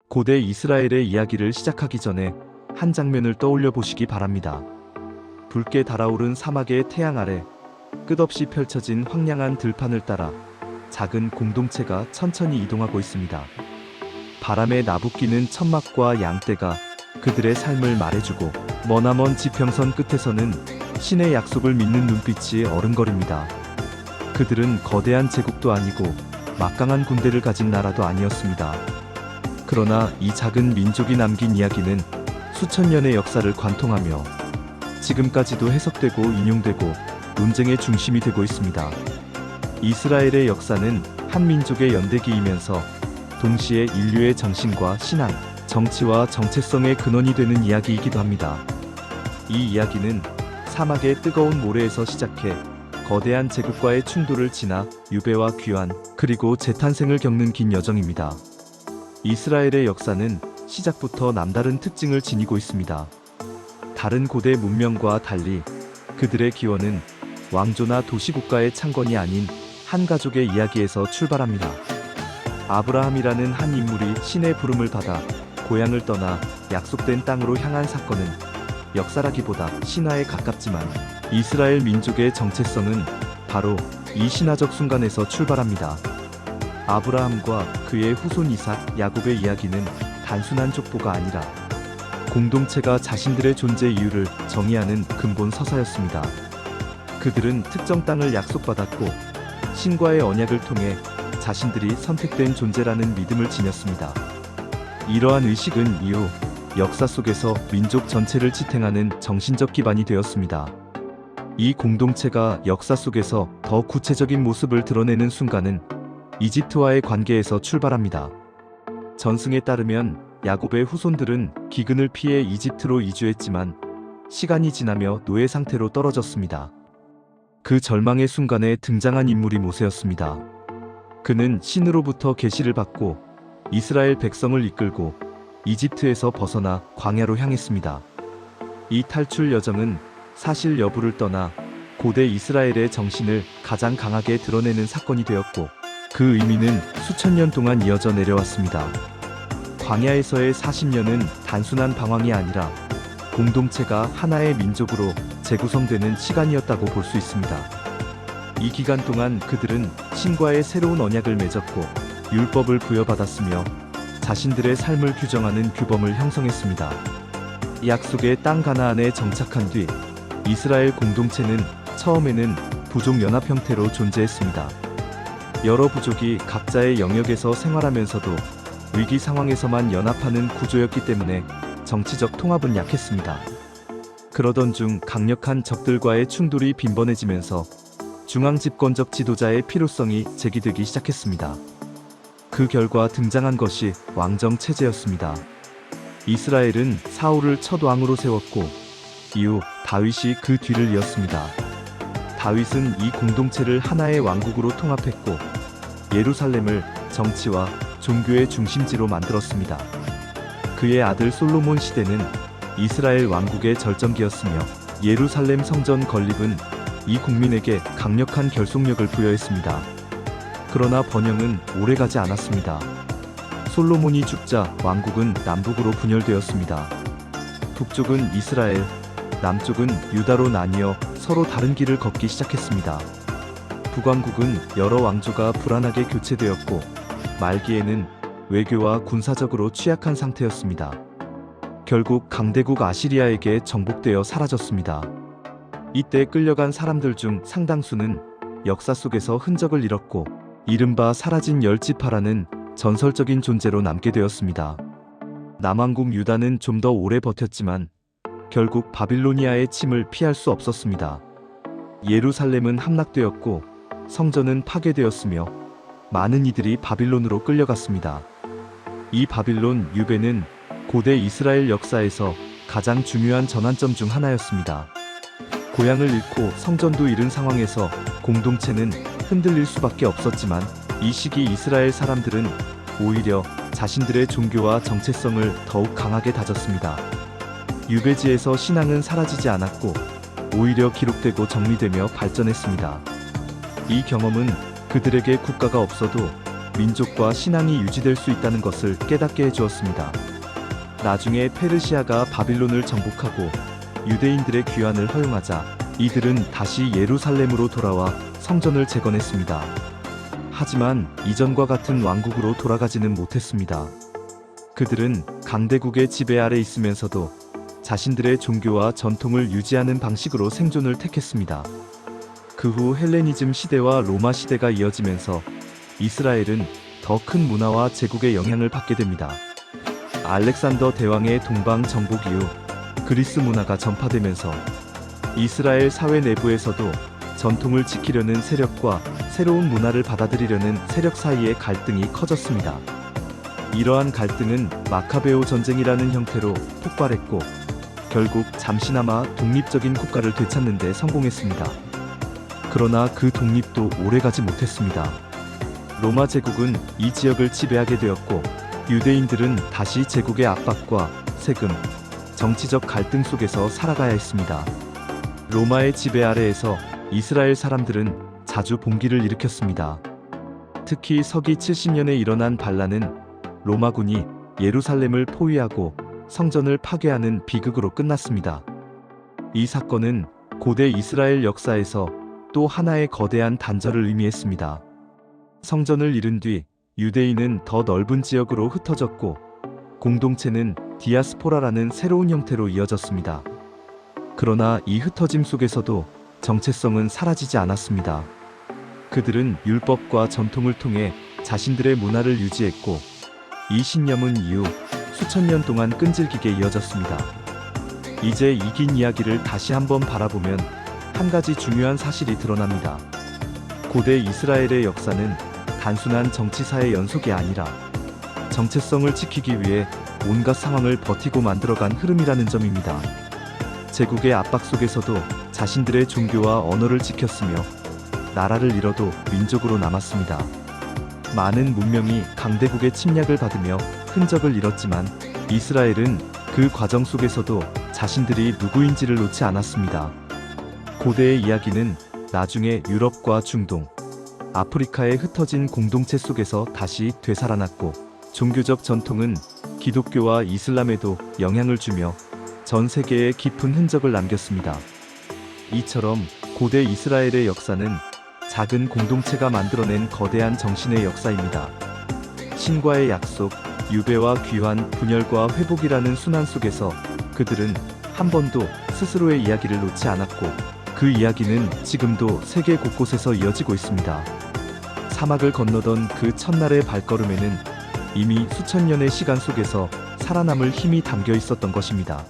고대 이스라엘의 이야기를 시작하기 전에 한 장면을 떠올려 보시기 바랍니다. 붉게 달아오른 사막의 태양 아래 끝없이 펼쳐진 황량한 들판을 따라 작은 공동체가 천천히 이동하고 있습니다. 바람에 나부끼는 천막과 양떼가 그들의 삶을 말해주고 머나먼 지평선 끝에서는 신의 약속을 믿는 눈빛이 어른거립니다. 그들은 거대한 제국도 아니고 막강한 군대를 가진 나라도 아니었습니다. 그러나 이 작은 민족이 남긴 이야기는 수천 년의 역사를 관통하며 지금까지도 해석되고 인용되고 논쟁의 중심이 되고 있습니다. 이스라엘의 역사는 한 민족의 연대기이면서 동시에 인류의 정신과 신앙, 정치와 정체성의 근원이 되는 이야기이기도 합니다. 이 이야기는 사막의 뜨거운 모래에서 시작해 거대한 제국과의 충돌을 지나 유배와 귀환, 그리고 재탄생을 겪는 긴 여정입니다. 이스라엘의 역사는 시작부터 남다른 특징을 지니고 있습니다. 다른 고대 문명과 달리 그들의 기원은 왕조나 도시국가의 창건이 아닌 한 가족의 이야기에서 출발합니다. 아브라함이라는 한 인물이 신의 부름을 받아 고향을 떠나 약속된 땅으로 향한 사건은 역사라기보다 신화에 가깝지만 이스라엘 민족의 정체성은 바로 이 신화적 순간에서 출발합니다. 아브라함과 그의 후손 이삭, 야곱의 이야기는 단순한 족보가 아니라 공동체가 자신들의 존재 이유를 정의하는 근본 서사였습니다. 그들은 특정 땅을 약속받았고 신과의 언약을 통해 자신들이 선택된 존재라는 믿음을 지녔습니다. 이러한 의식은 이후 역사 속에서 민족 전체를 지탱하는 정신적 기반이 되었습니다. 이 공동체가 역사 속에서 더 구체적인 모습을 드러내는 순간은 이집트와의 관계에서 출발합니다. 전승에 따르면 야곱의 후손들은 기근을 피해 이집트로 이주했지만 시간이 지나며 노예 상태로 떨어졌습니다. 그 절망의 순간에 등장한 인물이 모세였습니다. 그는 신으로부터 계시를 받고 이스라엘 백성을 이끌고 이집트에서 벗어나 광야로 향했습니다. 이 탈출 여정은 사실 여부를 떠나 고대 이스라엘의 정신을 가장 강하게 드러내는 사건이 되었고 그 의미는 수천 년 동안 이어져 내려왔습니다. 광야에서의 40년은 단순한 방황이 아니라 공동체가 하나의 민족으로 재구성되는 시간이었다고 볼 수 있습니다. 이 기간 동안 그들은 신과의 새로운 언약을 맺었고 율법을 부여받았으며 자신들의 삶을 규정하는 규범을 형성했습니다. 약속의 땅 가나안에 정착한 뒤 이스라엘 공동체는 처음에는 부족 연합 형태로 존재했습니다. 여러 부족이 각자의 영역에서 생활하면서도 위기 상황에서만 연합하는 구조였기 때문에 정치적 통합은 약했습니다. 그러던 중 강력한 적들과의 충돌이 빈번해지면서 중앙집권적 지도자의 필요성이 제기되기 시작했습니다. 그 결과 등장한 것이 왕정 체제였습니다. 이스라엘은 사울을 첫 왕으로 세웠고 이후 다윗이 그 뒤를 이었습니다. 다윗은 이 공동체를 하나의 왕국으로 통합했고 예루살렘을 정치와 종교의 중심지로 만들었습니다. 그의 아들 솔로몬 시대는 이스라엘 왕국의 절정기였으며 예루살렘 성전 건립은 이 국민에게 강력한 결속력을 부여했습니다. 그러나 번영은 오래가지 않았습니다. 솔로몬이 죽자 왕국은 남북으로 분열되었습니다. 북쪽은 이스라엘, 남쪽은 유다로 나뉘어 서로 다른 길을 걷기 시작했습니다. 북왕국은 여러 왕조가 불안하게 교체되었고 말기에는 외교와 군사적으로 취약한 상태였습니다. 결국 강대국 아시리아에게 정복되어 사라졌습니다. 이때 끌려간 사람들 중 상당수는 역사 속에서 흔적을 잃었고 이른바 사라진 열지파라는 전설적인 존재로 남게 되었습니다. 남왕국 유다는 좀 더 오래 버텼지만 결국 바빌로니아의 침을 피할 수 없었습니다. 예루살렘은 함락되었고 성전은 파괴되었으며 많은 이들이 바빌론으로 끌려갔습니다. 이 바빌론 유배는 고대 이스라엘 역사에서 가장 중요한 전환점 중 하나였습니다. 고향을 잃고 성전도 잃은 상황에서 공동체는 흔들릴 수밖에 없었지만 이 시기 이스라엘 사람들은 오히려 자신들의 종교와 정체성을 더욱 강하게 다졌습니다. 유배지에서 신앙은 사라지지 않았고 오히려 기록되고 정리되며 발전했습니다. 이 경험은 그들에게 국가가 없어도 민족과 신앙이 유지될 수 있다는 것을 깨닫게 해주었습니다. 나중에 페르시아가 바빌론을 정복하고 유대인들의 귀환을 허용하자 이들은 다시 예루살렘으로 돌아와 성전을 재건했습니다. 하지만 이전과 같은 왕국으로 돌아가지는 못했습니다. 그들은 강대국의 지배 아래 있으면서도 자신들의 종교와 전통을 유지하는 방식으로 생존을 택했습니다. 그 후 헬레니즘 시대와 로마 시대가 이어지면서 이스라엘은 더 큰 문화와 제국의 영향을 받게 됩니다. 알렉산더 대왕의 동방 정복 이후 그리스 문화가 전파되면서 이스라엘 사회 내부에서도 전통을 지키려는 세력과 새로운 문화를 받아들이려는 세력 사이의 갈등이 커졌습니다. 이러한 갈등은 마카베오 전쟁이라는 형태로 폭발했고 결국 잠시나마 독립적인 국가를 되찾는 데 성공했습니다. 그러나 그 독립도 오래가지 못했습니다. 로마 제국은 이 지역을 지배하게 되었고 유대인들은 다시 제국의 압박과 세금, 정치적 갈등 속에서 살아가야 했습니다. 로마의 지배 아래에서 이스라엘 사람들은 자주 봉기를 일으켰습니다. 특히 서기 70년에 일어난 반란은 로마군이 예루살렘을 포위하고 성전을 파괴하는 비극으로 끝났습니다. 이 사건은 고대 이스라엘 역사에서 또 하나의 거대한 단절을 의미했습니다. 성전을 잃은 뒤 유대인은 더 넓은 지역으로 흩어졌고 공동체는 디아스포라라는 새로운 형태로 이어졌습니다. 그러나 이 흩어짐 속에서도 정체성은 사라지지 않았습니다. 그들은 율법과 전통을 통해 자신들의 문화를 유지했고 이 신념은 이후 수천 년 동안 끈질기게 이어졌습니다. 이제 이긴 이야기를 다시 한번 바라보면 한 가지 중요한 사실이 드러납니다. 고대 이스라엘의 역사는 단순한 정치사의 연속이 아니라 정체성을 지키기 위해 온갖 상황을 버티고 만들어간 흐름이라는 점입니다. 제국의 압박 속에서도 자신들의 종교와 언어를 지켰으며 나라를 잃어도 민족으로 남았습니다. 많은 문명이 강대국의 침략을 받으며 흔적을 잃었지만 이스라엘은 그 과정 속에서도 자신들이 누구인지를 놓지 않았습니다. 고대의 이야기는 나중에 유럽과 중동, 아프리카의 흩어진 공동체 속에서 다시 되살아났고 종교적 전통은 기독교와 이슬람에도 영향을 주며 전 세계에 깊은 흔적을 남겼습니다. 이처럼 고대 이스라엘의 역사는 작은 공동체가 만들어낸 거대한 정신의 역사입니다. 신과의 약속, 유배와 귀환, 분열과 회복이라는 순환 속에서 그들은 한 번도 스스로의 이야기를 놓지 않았고 그 이야기는 지금도 세계 곳곳에서 이어지고 있습니다. 사막을 건너던 그 첫날의 발걸음에는 이미 수천 년의 시간 속에서 살아남을 힘이 담겨 있었던 것입니다.